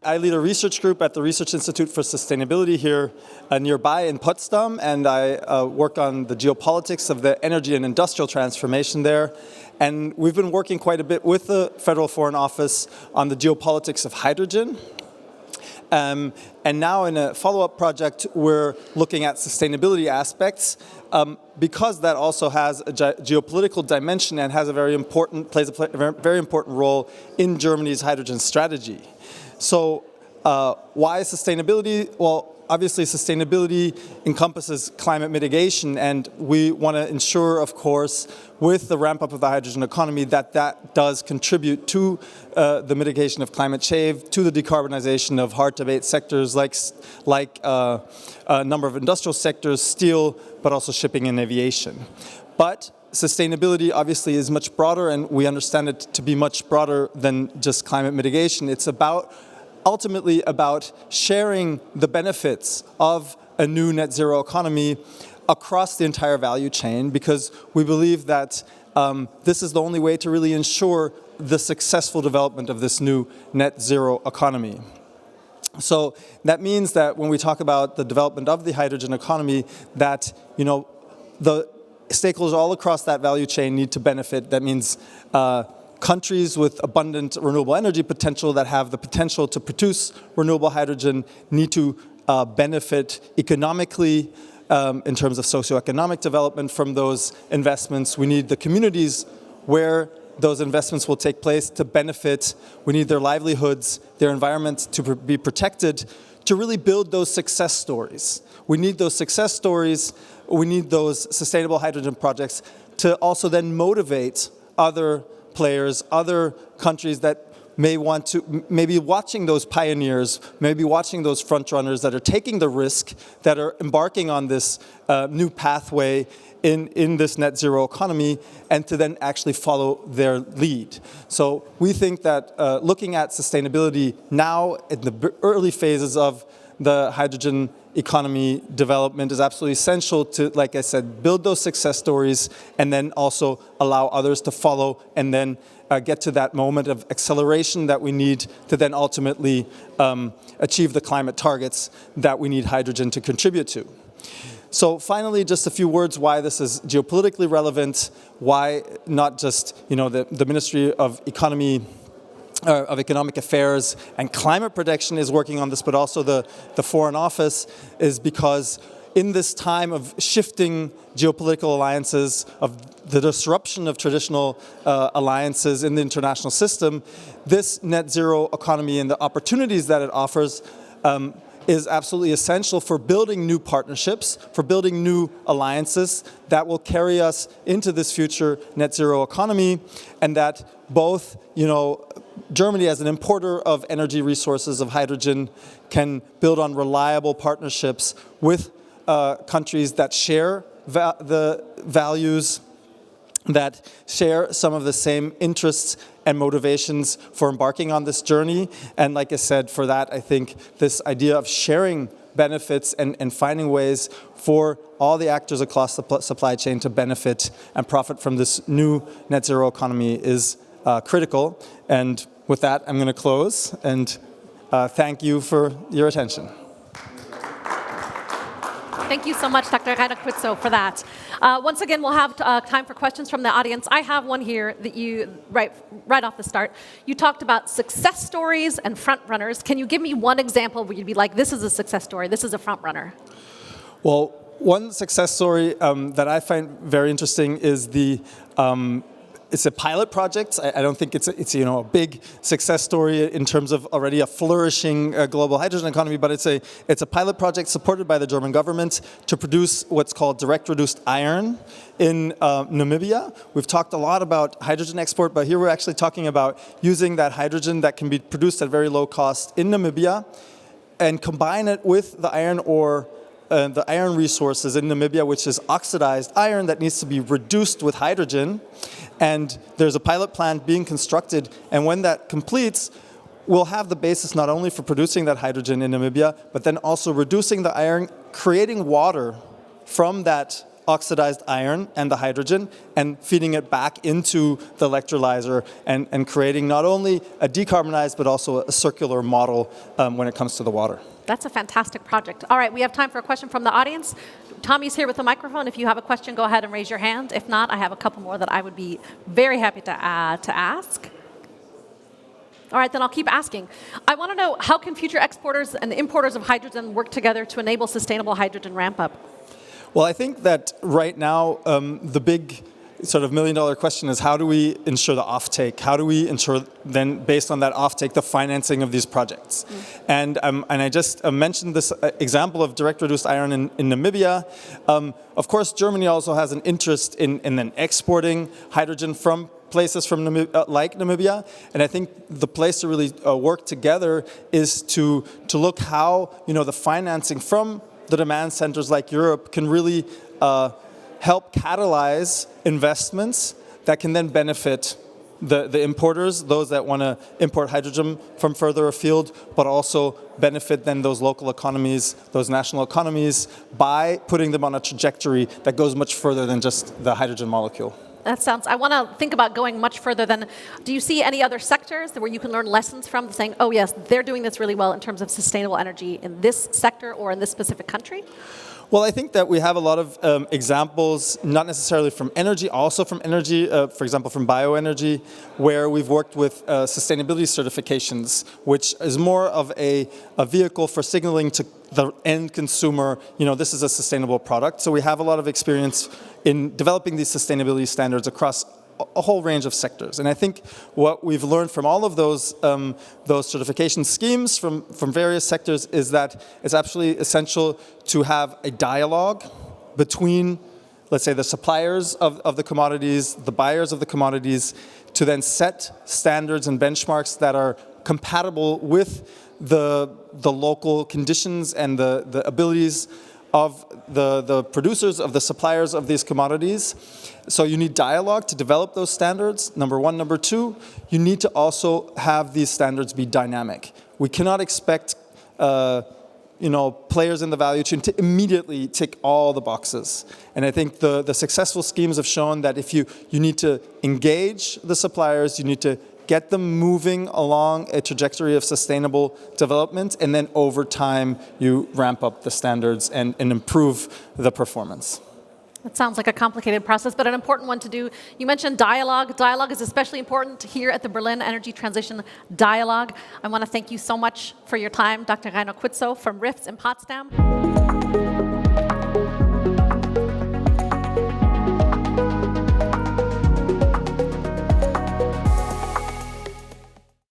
I lead a research group at the Research Institute for Sustainability here nearby in Potsdam, and I work on the geopolitics of the energy and industrial transformation there. And we've been working quite a bit with the Federal Foreign Office on the geopolitics of hydrogen. And now in a follow-up project, we're looking at sustainability aspects because that also has a geopolitical dimension and has a plays a very important role in Germany's hydrogen strategy. So why sustainability? Well, obviously sustainability encompasses climate mitigation, and we want to ensure, of course, with the ramp up of the hydrogen economy, that that does contribute to the mitigation of climate change, to the decarbonization of hard-to-abate sectors like a number of industrial sectors, steel, but also shipping and aviation. But sustainability obviously is much broader, and we understand it to be much broader than just climate mitigation. It's ultimately about sharing the benefits of a new net zero economy across the entire value chain, because we believe that this is the only way to really ensure the successful development of this new net zero economy. So that means that when we talk about the development of the hydrogen economy, that the stakeholders all across that value chain need to benefit. That means countries with abundant renewable energy potential that have the potential to produce renewable hydrogen need to benefit economically in terms of socioeconomic development from those investments. We need the communities where those investments will take place to benefit. We need their livelihoods, their environments to be protected, to really build those success stories. We need those success stories. We need those sustainable hydrogen projects to also then motivate other players, other countries that may be watching those pioneers, maybe watching those front runners that are taking the risk, that are embarking on this new pathway in this net zero economy, and to then actually follow their lead. So we think that looking at sustainability now in the early phases of the hydrogen economy development is absolutely essential to, like I said, build those success stories and then also allow others to follow and then get to that moment of acceleration that we need to then ultimately achieve the climate targets that we need hydrogen to contribute to. So finally, just a few words why this is geopolitically relevant, why not just the Ministry of Economic Affairs and Climate Protection is working on this, but also the Foreign Office, is because in this time of shifting geopolitical alliances, of the disruption of traditional alliances in the international system, this net zero economy and the opportunities that it offers is absolutely essential for building new partnerships, for building new alliances that will carry us into this future net zero economy, and that both, Germany as an importer of energy resources, of hydrogen, can build on reliable partnerships with countries that share the values, that share some of the same interests and motivations for embarking on this journey. And like I said, for that, I think this idea of sharing benefits and finding ways for all the actors across the supply chain to benefit and profit from this new net zero economy is critical. And with that, I'm going to close and thank you for your attention. Thank you so much, Dr. Rainer Quitzow, for that. Once again, we'll have time for questions from the audience. I have one here that you, right off the start, you talked about success stories and front runners. Can you give me one example where you'd be like, this is a success story, this is a front runner? Well, one success story that I find very interesting is it's a pilot project. I don't think it's a big success story in terms of already a flourishing global hydrogen economy, but it's a pilot project supported by the German government to produce what's called direct reduced iron in Namibia. We've talked a lot about hydrogen export, but here we're actually talking about using that hydrogen that can be produced at very low cost in Namibia and combine it with the iron ore, the iron resources in Namibia, which is oxidized iron that needs to be reduced with hydrogen. And there's a pilot plant being constructed, and when that completes, we'll have the basis not only for producing that hydrogen in Namibia, but then also reducing the iron, creating water from that oxidized iron and the hydrogen and feeding it back into the electrolyzer and creating not only a decarbonized but also a circular model when it comes to the water. That's a fantastic project. All right, we have time for a question from the audience. Tommy's here with the microphone. If you have a question, go ahead and raise your hand. If not, I have a couple more that I would be very happy to ask. All right, then I'll keep asking. I want to know, how can future exporters and importers of hydrogen work together to enable sustainable hydrogen ramp-up? Well, I think that right now the big sort of million-dollar question is, how do we ensure the offtake? How do we ensure then, based on that offtake, the financing of these projects? And I just mentioned this example of direct reduced iron in Namibia. Of course, Germany also has an interest in then exporting hydrogen from places from like Namibia, and I think the place to really work together is to look how the financing from the demand centers like Europe can really help catalyze investments that can then benefit the importers, those that want to import hydrogen from further afield, but also benefit then those local economies, those national economies, by putting them on a trajectory that goes much further than just the hydrogen molecule. That sounds, I want to think about going much further than, do you see any other sectors where you can learn lessons from, saying, oh yes, they're doing this really well in terms of sustainable energy in this sector or in this specific country? Well, I think that we have a lot of examples, not necessarily from energy, also from energy, for example, from bioenergy, where we've worked with sustainability certifications, which is more of a vehicle for signaling to the end consumer, this is a sustainable product. So we have a lot of experience in developing these sustainability standards across a whole range of sectors. And I think what we've learned from all of those certification schemes from various sectors is that it's absolutely essential to have a dialogue between, let's say, the suppliers of the commodities, the buyers of the commodities, to then set standards and benchmarks that are compatible with the local conditions and the abilities of the producers, of the suppliers of these commodities. So you need dialogue to develop those standards, number one. Number two, you need to also have these standards be dynamic. We cannot expect players in the value chain to immediately tick all the boxes. And I think the successful schemes have shown that if you need to engage the suppliers, you need to get them moving along a trajectory of sustainable development, and then over time you ramp up the standards and improve the performance. That sounds like a complicated process, but an important one to do. You mentioned dialogue. Dialogue is especially important here at the Berlin Energy Transition Dialogue. I want to thank you so much for your time, Dr. Rainer Quitzow from RIFTS in Potsdam.